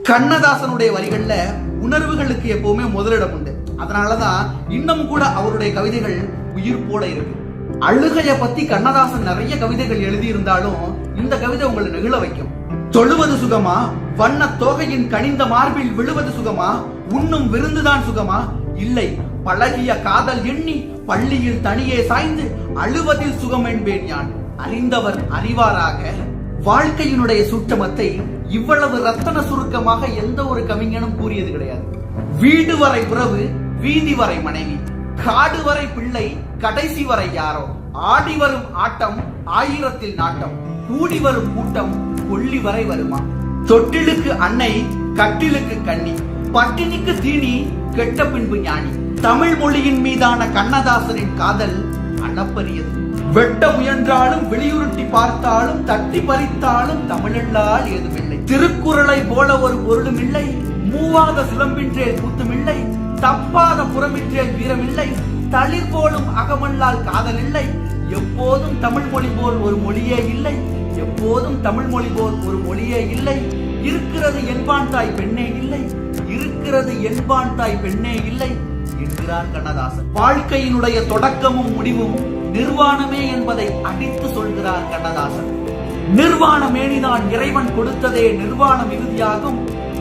கண்ணதாசனுடைய வரிகள்ல உணர்வுகளுக்கு எப்பவுமே முதலிடம் உண்டு. அதனாலதான் இன்னும் கூட அவருடைய கவிதைகள் உயிர் போல இருக்கு. அழுகைய பத்தி கண்ணதாசன் நிறைய கவிதைகள் எழுதி இருந்தாலும் இந்த கவிதை உங்களை நெகிழ வைக்கும். தொழுவது சுகமா, வண்ண தோகையின் கனிந்த மார்பில் விழுவது சுகமா, உண்ணும் விருந்துதான் சுகமா, இல்லை பழகிய காதல் எண்ணி பள்ளியில் தனியே சாய்ந்து அழுவதில் சுகம் என்பேன் யான். அறிந்தவர் அறிவாராக. வாழ்க்கையினுடைய சூட்சமத்தை இவ்வளவு ரத்தன சுருக்கமாக எந்த ஒரு கவிஞனும் கூறியது கிடையாது. வீடு வரை உறவு, வீதி வரை மனைவி, காடு வரை பிள்ளை, கடைசி வரை யாரோ, ஆடி வரும் ஆட்டம் ஆயிரத்தில் நாட்டம், கூடி வரும் கூட்டம் கொள்ளி வரை வருமா, தொட்டிலுக்கு அன்னை கட்டிலுக்கு கண்ணி, பட்டினிக்கு தீனி கெட்ட பின்பு ஞானி. தமிழ் மொழியின் மீதான கண்ணதாசனின் காதல் அளப்பரியது. வெட்ட முயன்றாலும் வெளியுருட்டி பார்த்தாலும் தட்டி பறித்தாலும் தமிழெல்லால் ஏதுமில்லை. திருக்குறளை போல ஒரு பொருளும் இல்லை, மூவாத சிலம்பின்றே கூத்துமில்லை, தப்பாத புறமின்றே வீரமில்லை, தளிர் போலும் அகமல்லால் காதல் இல்லை. எப்போதும் தமிழ் மொழி போல் ஒரு மொழியே இல்லை, எப்போதும் தமிழ் மொழி போல் ஒரு மொழியே இல்லை. இருக்கிறது என்பான் தாய் பெண்ணே இல்லை, இருக்கிறது என்பான் தாய் பெண்ணே இல்லை என்கிறார் கண்ணதாசன். வாழ்க்கையினுடைய தொடக்கமும் முடிவும் நிர்வாணமே என்பதை அடித்து சொல்கிறார் கண்ணதாசன். நிர்வாண மேனிதான் இறைவன் கொடுத்ததே நிர்வாணம் இறுதியாகும்,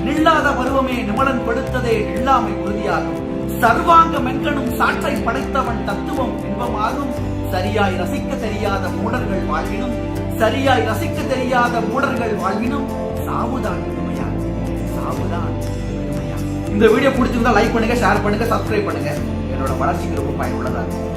நில்லாத பருவமே நிமலன் கொடுத்ததே நில்லாமை உறுதியாகும். சர்வாங்க மெங்கனும் சாற்றை படைத்தவன் தத்துவம் இன்பமாகும். சரியாய் ரசிக்க தெரியாத மூடர்கள் வாழ்வினும், சரியாய் ரசிக்க தெரியாத மூடர்கள் வாழ்வினும் சாவுதான் உண்மையாகும், சாவுதான் உண்மையாகும். இந்த வீடியோ பிடிச்சிருந்தா லைக் பண்ணுங்க, ஷேர் பண்ணுங்க, சப்ஸ்கிரைப் பண்ணுங்க. என்னோட வளர்ச்சிக்கு ரொம்ப பயனுள்ளதா இருக்கும்.